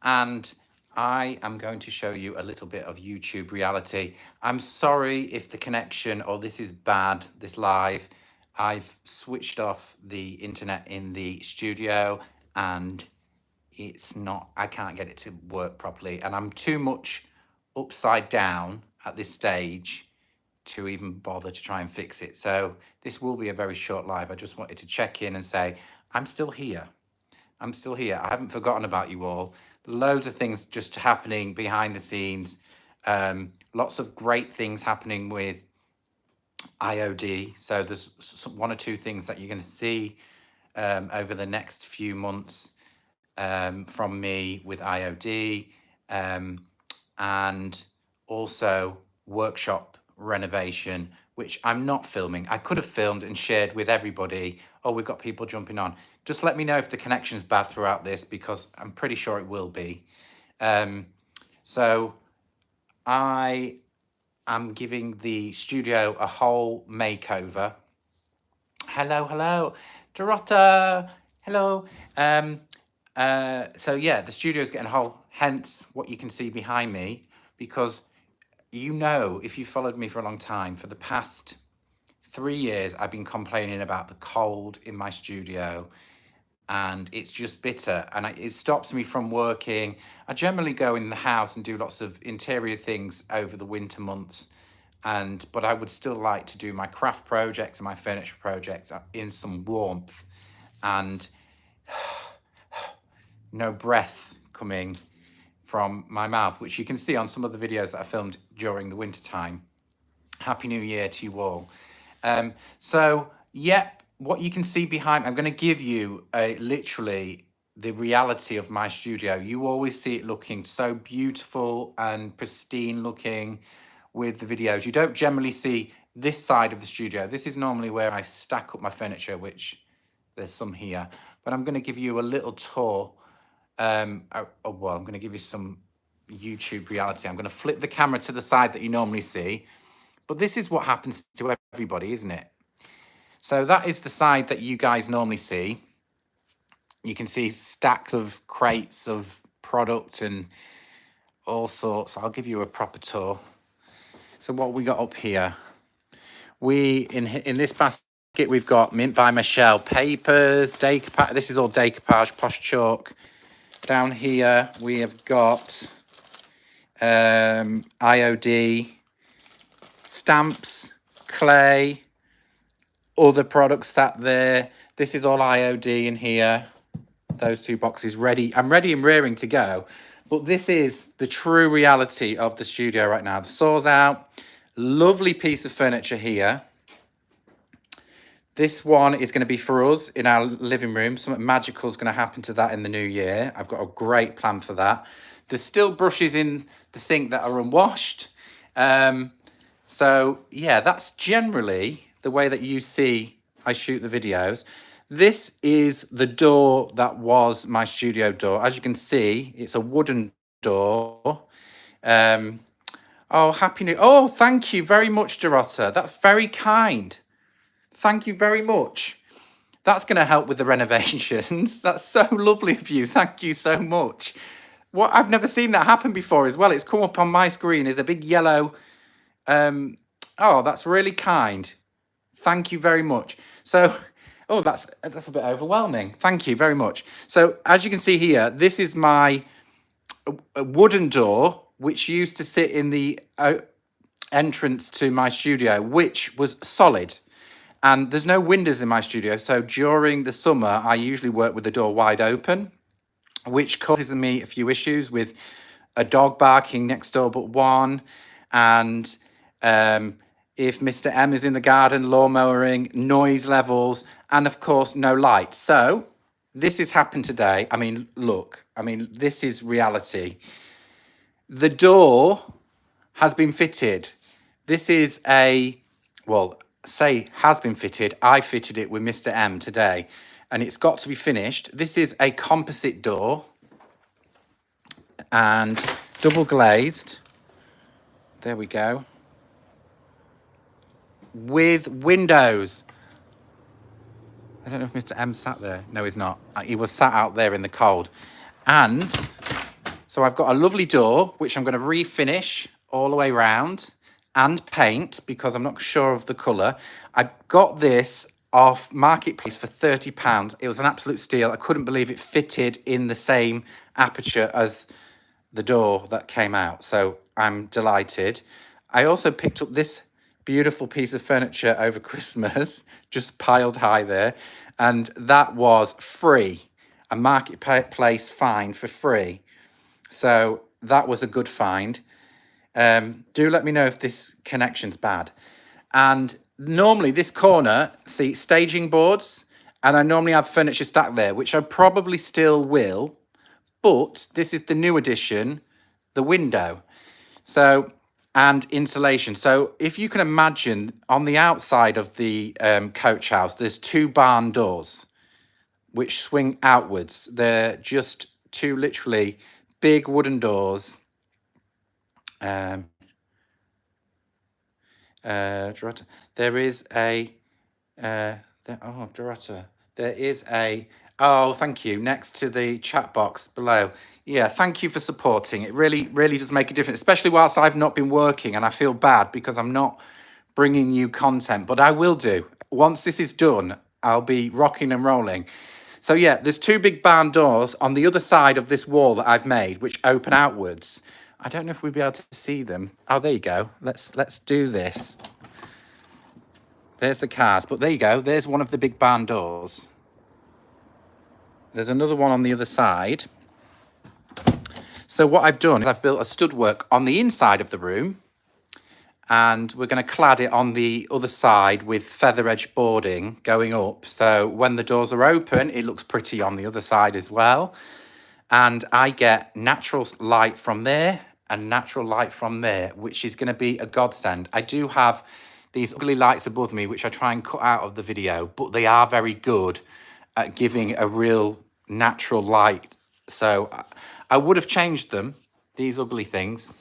and I am going to show you a little bit of YouTube reality. I'm sorry if the connection or this is bad, this live. I've switched off the internet in the studio and it's not, I can't get it to work properly, and I'm too much upside down at this stage to even bother to try and fix it. So this will be a very short live. I just wanted to check in and say, I'm still here. I'm still here. I haven't forgotten about you all. Loads of things just happening behind the scenes. Lots of great things happening with IOD. So there's one or two things that you're going to see over the next few months from me with IOD, and also workshop renovation, which I'm not filming. I could have filmed and shared with everybody. Oh, we've got people jumping on. Just let me know if the connection's bad throughout this, because I'm pretty sure it will be. So I am giving the studio a whole makeover. Hello, Dorota. Hello. So yeah, the studio's getting a whole, hence what you can see behind me, because you know, if you followed me for a long time, for the past 3 years, I've been complaining about the cold in my studio, and it's just bitter, and it stops me from working. I generally go in the house and do lots of interior things over the winter months, but I would still like to do my craft projects and my furniture projects in some warmth, and no breath coming from my mouth, which you can see on some of the videos that I filmed during the winter time. Happy New Year to you all. So yeah, what you can see behind, I'm going to give you literally the reality of my studio. You always see it looking so beautiful and pristine looking with the videos. You don't generally see this side of the studio. This is normally where I stack up my furniture, which there's some here, but I'm going to give you a little tour. Well, I'm going to give you some YouTube reality. I'm going to flip the camera to the side that you normally see, but this is what happens to everybody, isn't it? So that is the side that you guys normally see. You can see stacks of crates of product and all sorts. I'll give you a proper tour. So what we got up here, in this basket we've got Mint by Michelle papers, decoupage. This is all decoupage, posh chalk. Down here we have got IOD, stamps, clay, other products sat there. This is all IOD in here. Those two boxes ready. I'm ready and rearing to go. But this is the true reality of the studio right now. The saw's out. Lovely piece of furniture here. This one is going to be for us in our living room. Something magical is going to happen to that in the new year. I've got a great plan for that. There's still brushes in the sink that are unwashed. So yeah, that's generally the way that you see I shoot the videos. This is the door that was my studio door. As you can see, it's a wooden door. Oh, happy new. Oh, thank you very much, Dorota. That's very kind. Thank you very much. That's going to help with the renovations. That's so lovely of you. Thank you so much. What, I've never seen that happen before as well. It's come up on my screen as a big yellow. Oh, that's really kind. Thank you very much. So, oh, that's a bit overwhelming. Thank you very much. So, as you can see here, this is my wooden door, which used to sit in the entrance to my studio, which was solid. And there's no windows in my studio, so during the summer, I usually work with the door wide open, which causes me a few issues with a dog barking next door but one, and if Mr. M is in the garden, lawnmowering, noise levels, and of course, no light. So this has happened today. I mean, look, this is reality. The door has been fitted. This is has been fitted. I fitted it with Mr. M today, and it's got to be finished. This is a composite door and double glazed. There we go. With windows. I don't know if Mr. M sat there. No, he's not. He was sat out there in the cold. And So I've got a lovely door, which I'm going to refinish all the way around and paint because I'm not sure of the colour. I got this off Marketplace for £30. It was an absolute steal. I couldn't believe it fitted in the same aperture as the door that came out. So I'm delighted. I also picked up this beautiful piece of furniture over Christmas, just piled high there. And that was free. A Marketplace find for free. So that was a good find. Do let me know if this connection's bad. And normally this corner, see, staging boards, and I normally have furniture stacked there, which I probably still will, but this is the new addition, the window. So, and insulation. So if you can imagine on the outside of the coach house, there's two barn doors which swing outwards. They're just two literally big wooden doors. There is a Dorota. There is a thank you, next to the chat box below. Yeah, thank you for supporting. It really does make a difference, especially whilst I've not been working, and I feel bad because I'm not bringing you content, but I will do. Once this is done, I'll be rocking and rolling. So yeah, there's two big barn doors on the other side of this wall that I've made, which open outwards. I don't know if we'll be able to see them. Oh, there you go. Let's do this. There's the cars, but there you go. There's one of the big barn doors. There's another one on the other side. So what I've done is I've built a stud-work on the inside of the room, and we're going to clad it on the other side with feather edge boarding going up. So when the doors are open, it looks pretty on the other side as well. And I get natural light from there and natural light from there, which is going to be a godsend. I do have these ugly lights above me, which I try and cut out of the video, but they are very good at giving a real natural light. So I would have changed them, these ugly things,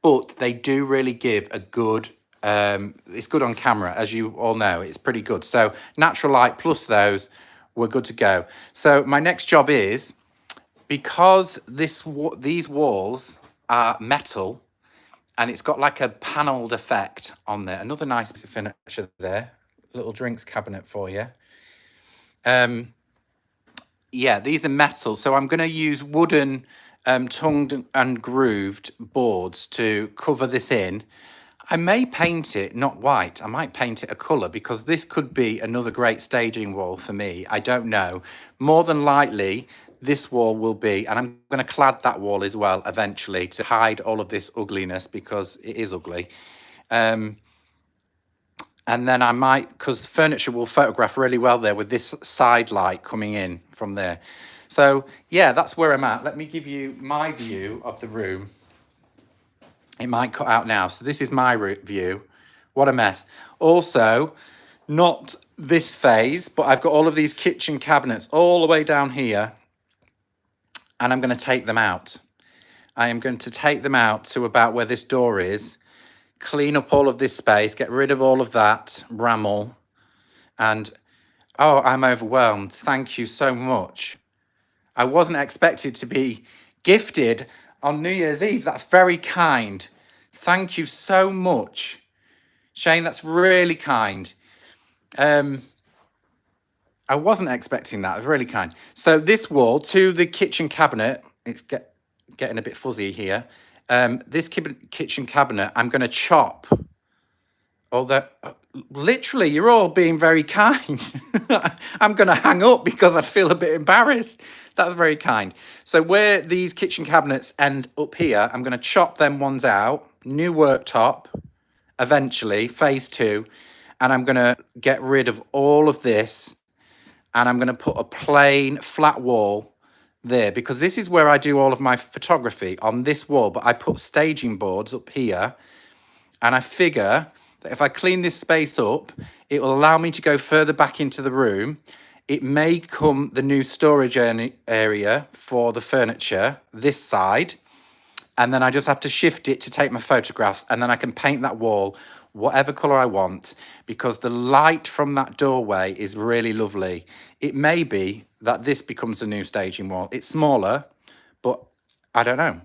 but they do really give a good, it's good on camera, as you all know, it's pretty good. So natural light plus those, we're good to go. So my next job is, because these walls are metal, and it's got like a panelled effect on there. Another nice piece of furniture there, little drinks cabinet for you. Yeah, these are metal, so I'm going to use wooden tongued and grooved boards to cover this in. I may paint it not white, I might paint it a colour, because this could be another great staging wall for me. I don't know. More than likely, this wall will be, and I'm going to clad that wall as well eventually to hide all of this ugliness, because it is ugly. And then I might, because furniture will photograph really well there with this side light coming in from there. So yeah, that's where I'm at. Let me give you my view of the room. It might cut out now. So this is my view. What a mess. Also, not this phase, but I've got all of these kitchen cabinets all the way down here, and I'm going to take them out. I am going to take them out to about where this door is, clean up all of this space, get rid of all of that bramble, and oh, I'm overwhelmed. Thank you so much. I wasn't expected to be gifted on New Year's Eve. That's very kind. Thank you so much, Shane. That's really kind. I wasn't expecting that. It was really kind. So this wall to the kitchen cabinet, it's getting a bit fuzzy here. This kitchen cabinet, I'm going to chop. Although, literally, you're all being very kind. I'm going to hang up because I feel a bit embarrassed. That's very kind. So where these kitchen cabinets end up here, I'm going to chop them ones out. New worktop, eventually, phase 2. And I'm going to get rid of all of this. And I'm going to put a plain flat wall there, because this is where I do all of my photography, on this wall. But I put staging boards up here. And I figure that if I clean this space up, it will allow me to go further back into the room. It may become the new storage area for the furniture, this side. And then I just have to shift it to take my photographs. And then I can paint that wall whatever colour I want, because the light from that doorway is really lovely. It may be that this becomes a new staging wall. It's smaller, but I don't know.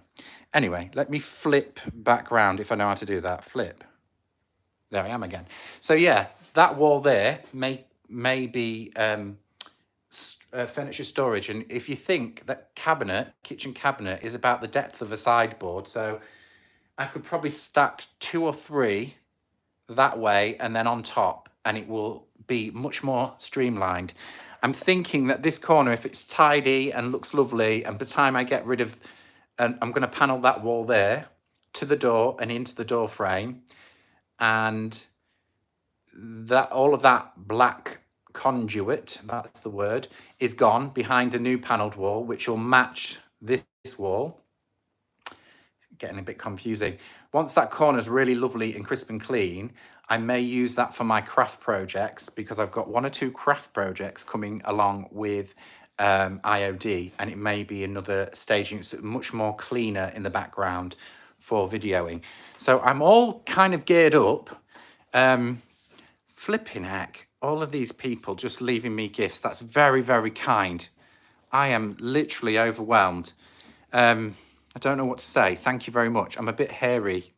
Anyway, let me flip back round if I know how to do that. Flip. There I am again. So yeah, that wall there may be furniture storage. And if you think that kitchen cabinet is about the depth of a sideboard, so I could probably stack 2 or 3 that way and then on top, and it will be much more streamlined. I'm thinking that this corner, if it's tidy and looks lovely, and by the time I get rid of, and I'm going to panel that wall there to the door and into the door frame, and that all of that black conduit, that's the word, is gone behind the new panelled wall, which will match this wall. Getting a bit confusing. Once that corner's really lovely and crisp and clean, I may use that for my craft projects, because I've got 1 or 2 craft projects coming along with IOD, and it may be another staging. It's much more cleaner in the background for videoing. So I'm all kind of geared up. Flipping heck, all of these people just leaving me gifts. That's very, very kind. I am literally overwhelmed. I don't know what to say. Thank you very much. I'm a bit hairy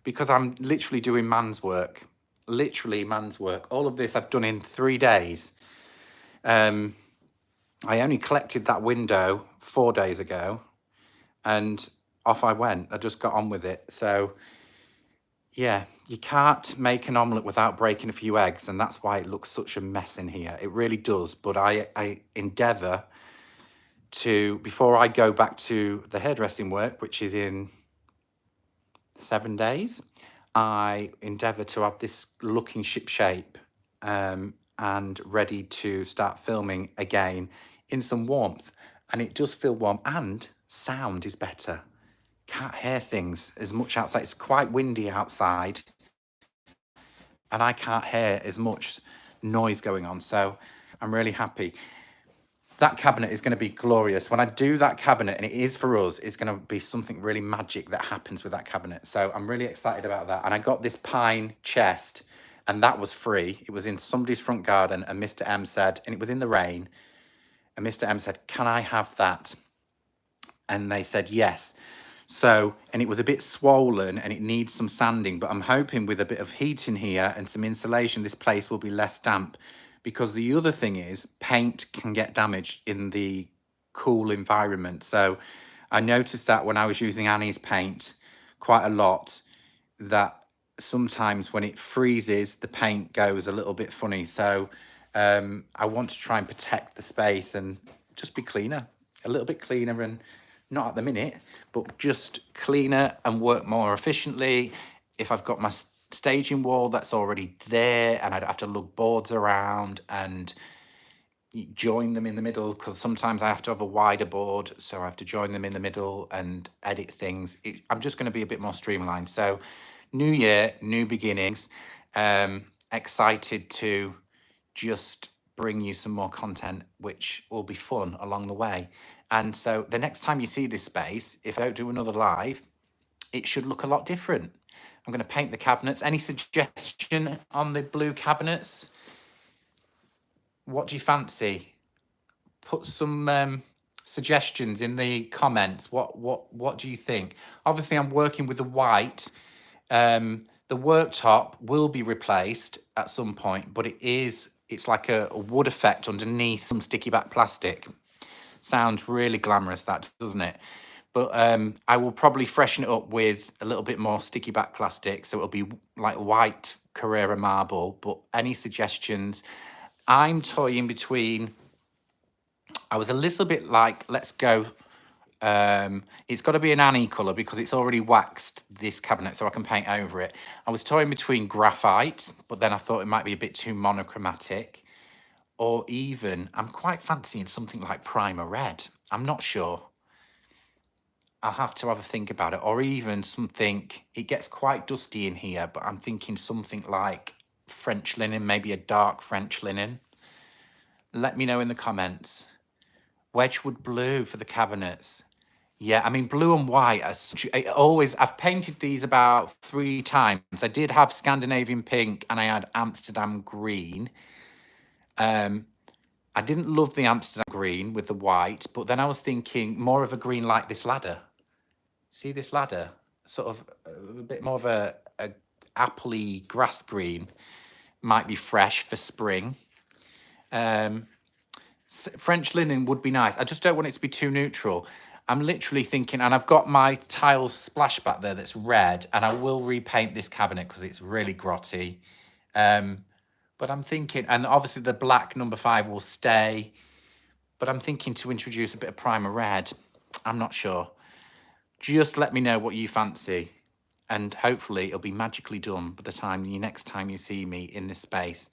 because I'm literally doing man's work. Literally man's work. All of this I've done in 3 days. I only collected that window 4 days ago and off I went. I just got on with it. So yeah, you can't make an omelette without breaking a few eggs, and that's why it looks such a mess in here. It really does. But I endeavour to, before I go back to the hairdressing work, which is in 7 days, I endeavour to have this looking ship shape and ready to start filming again in some warmth. And it does feel warm, and sound is better. Can't hear things as much outside. It's quite windy outside, and I can't hear as much noise going on. So I'm really happy. That cabinet is going to be glorious. When I do that cabinet, and it is for us, it's going to be something really magic that happens with that cabinet. So I'm really excited about that. And I got this pine chest, and that was free. It was in somebody's front garden, and Mr. M said, and it was in the rain, and Mr. M said, can I have that? And they said yes. So, and it was a bit swollen and it needs some sanding, but I'm hoping with a bit of heat in here and some insulation, this place will be less damp. Because the other thing is, paint can get damaged in the cool environment. So I noticed that when I was using Annie's paint quite a lot, that sometimes when it freezes, the paint goes a little bit funny. So I want to try and protect the space and just be cleaner, a little bit cleaner, and not at the minute, but just cleaner and work more efficiently. If I've got my staging wall that's already there, and I'd have to lug boards around and join them in the middle, because sometimes I have to have a wider board, so I have to join them in the middle and edit things. I'm just going to be a bit more streamlined. So new year, new beginnings. Excited to just bring you some more content, which will be fun along the way. And so the next time you see this space, if I don't do another live, it should look a lot different. I'm going to paint the cabinets. Any suggestion on the blue cabinets? What do you fancy? Put some suggestions in the comments. What do you think? Obviously, I'm working with the white. The worktop will be replaced at some point, but it's like a wood effect underneath some sticky back plastic. Sounds really glamorous, that, doesn't it? But I will probably freshen it up with a little bit more sticky back plastic, so it'll be like white Carrera marble. But any suggestions? I'm toying between, I was a little bit like, let's go, it's got to be an Annie colour because it's already waxed, this cabinet, so I can paint over it. I was toying between graphite, but then I thought it might be a bit too monochromatic. Or even, I'm quite fancying something like primer red. I'm not sure. I'll have to have a think about it. Or even something, it gets quite dusty in here, but I'm thinking something like French linen, maybe a dark French linen. Let me know in the comments. Wedgwood blue for the cabinets. Yeah, I mean, blue and white are such, I've painted these about 3 times. I did have Scandinavian pink and I had Amsterdam green. I didn't love the Amsterdam green with the white, but then I was thinking more of a green like this ladder. See this ladder? Sort of a bit more of a appley grass green. Might be fresh for spring. French linen would be nice. I just don't want it to be too neutral. I'm literally thinking, and I've got my tile splashback there that's red, and I will repaint this cabinet because it's really grotty. But I'm thinking, and obviously the black number 5 will stay, but I'm thinking to introduce a bit of primer red. I'm not sure. Just let me know what you fancy, and hopefully it'll be magically done by the time next time you see me in this space.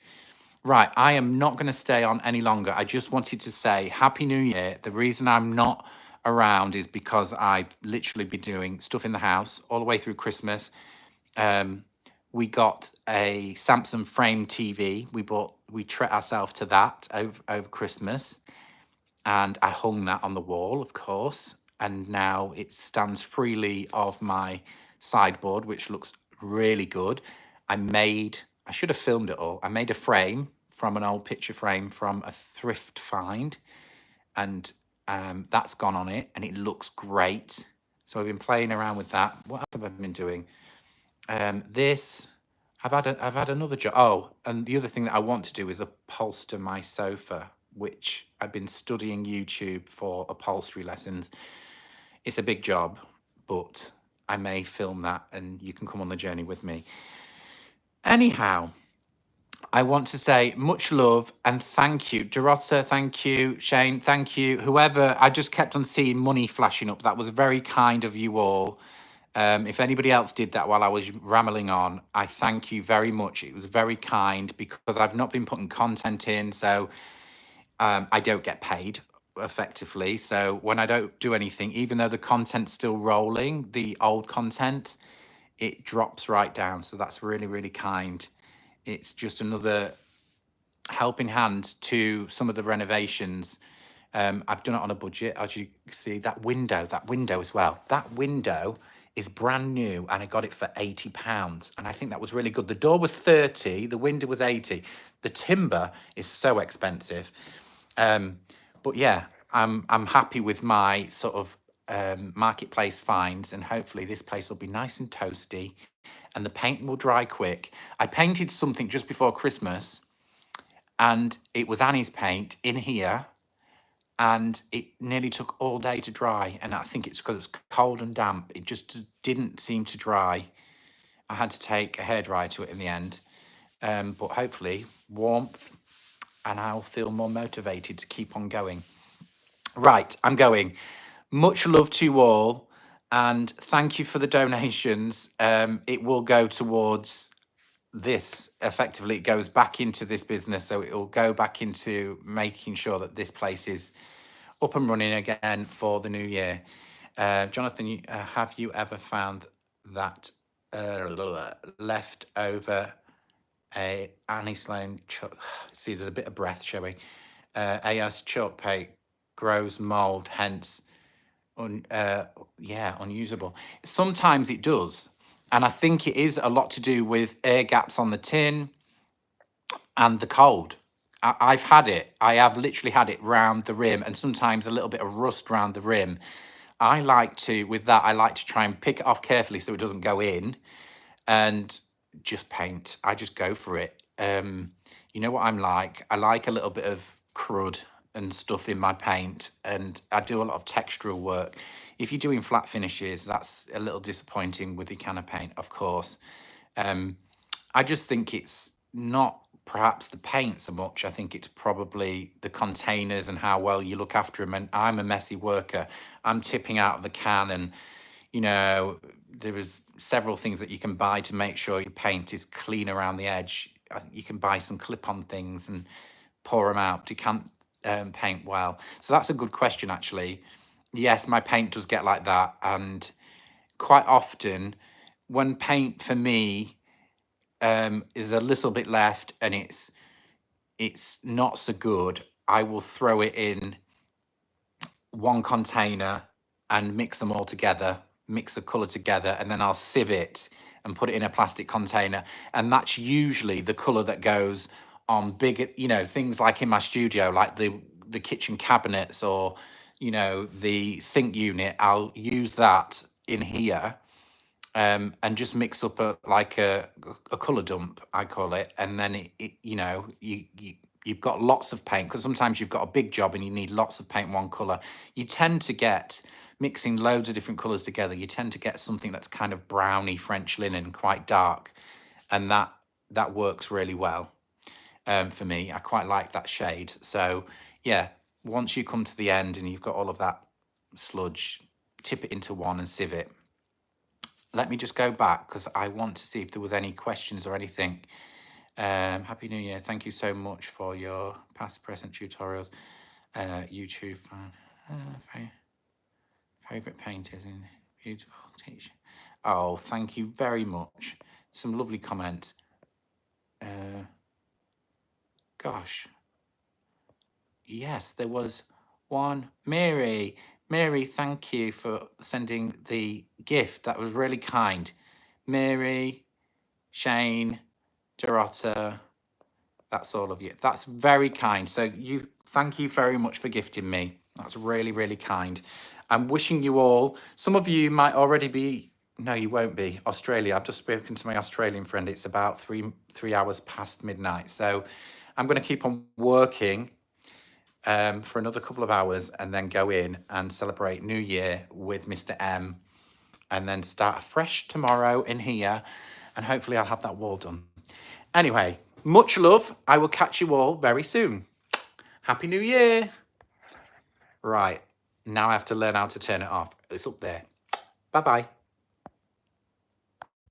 Right, I am not going to stay on any longer. I just wanted to say Happy New Year. The reason I'm not around is because I've literally been doing stuff in the house all the way through Christmas. We got a Samsung frame TV. We treat ourselves to that over Christmas. And I hung that on the wall, of course. And now it stands freely off my sideboard, which looks really good. I should have filmed it all. I made a frame from an old picture frame from a thrift find, and that's gone on it, and it looks great. So I've been playing around with that. What else have I been doing? I've had another job. Oh, and the other thing that I want to do is upholster my sofa, which I've been studying YouTube for upholstery lessons. It's a big job, but I may film that and you can come on the journey with me. Anyhow, I want to say much love and thank you. Dorota, thank you. Shane, thank you. Whoever, I just kept on seeing money flashing up. That was very kind of you all. If anybody else did that while I was rambling on, I thank you very much. It was very kind because I've not been putting content in, so I don't get paid effectively. So when I don't do anything, even though the content's still rolling, the old content, it drops right down. So that's really, really kind. It's just another helping hand to some of the renovations. I've done it on a budget, as you see. That window as well. That window is brand new, and I got it for £80, and I think that was really good. The door was 30, the window was 80. The timber is so expensive, but yeah, I'm happy with my sort of marketplace finds, and hopefully this place will be nice and toasty, and the paint will dry quick. I painted something just before Christmas, and it was Annie's paint in here, and it nearly took all day to dry. And I think it's because it's cold and damp. It just didn't seem to dry. I had to take a hairdryer to it in the end. But hopefully warmth, and I'll feel more motivated to keep on going. Right, I'm going. Much love to you all, and thank you for the donations. It will go towards this. Effectively, it goes back into this business, so it will go back into making sure that this place is up and running again for the new year. Jonathan, have you ever found that left over a Annie Sloan chalk? See, there's a bit of breath showing. AS chalk paint grows mold, hence unusable. Sometimes it does, and I think it is a lot to do with air gaps on the tin and the cold. I've had it. I have literally had it round the rim, and sometimes a little bit of rust round the rim. I like to try and pick it off carefully so it doesn't go in, and just paint. I just go for it. You know what I'm like? I like a little bit of crud and stuff in my paint, and I do a lot of textural work. If you're doing flat finishes, that's a little disappointing with the can of paint, of course. I just think it's not perhaps the paint so much. I think it's probably the containers and how well you look after them. And I'm a messy worker. I'm tipping out of the can, and there is several things that you can buy to make sure your paint is clean around the edge. You can buy some clip-on things and pour them out. You can't paint well. So that's a good question, actually. Yes, my paint does get like that, and quite often when paint for me is a little bit left and it's not so good, I will throw it in one container and mix them all together, mix the colour together, and then I'll sieve it and put it in a plastic container. And that's usually the colour that goes on big, things like in my studio, like the kitchen cabinets or, the sink unit. I'll use that in here, and just mix up a color dump, I call it, and then you know, you've got lots of paint, because sometimes you've got a big job and you need lots of paint in one color. You tend to get, mixing loads of different colors together, you tend to get something that's kind of browny French linen, quite dark, and that works really well for me. I quite like that shade. So yeah, once you come to the end and you've got all of that sludge, tip it into one and sieve it. Let me just go back because I want to see if there was any questions or anything. Happy New Year. Thank you so much for your past, present tutorials. YouTube fan. Favorite painters in beautiful teacher. Oh, thank you very much. Some lovely comments. Gosh. Yes, there was one. Mary, thank you for sending the gift. That was really kind. Mary, Shane, Dorota, that's all of you. That's very kind. So thank you very much for gifting me. That's really, really kind. I'm wishing you all, some of you might already be, no, you won't be, Australia. I've just spoken to my Australian friend. It's about three hours past midnight. So I'm going to keep on working for another couple of hours and then go in and celebrate New Year with Mr. M, and then start fresh tomorrow in here, and hopefully I'll have that wall done. Anyway, much love. I will catch you all very soon. Happy New Year. Right, now I have to learn how to turn it off. It's up there. Bye-bye.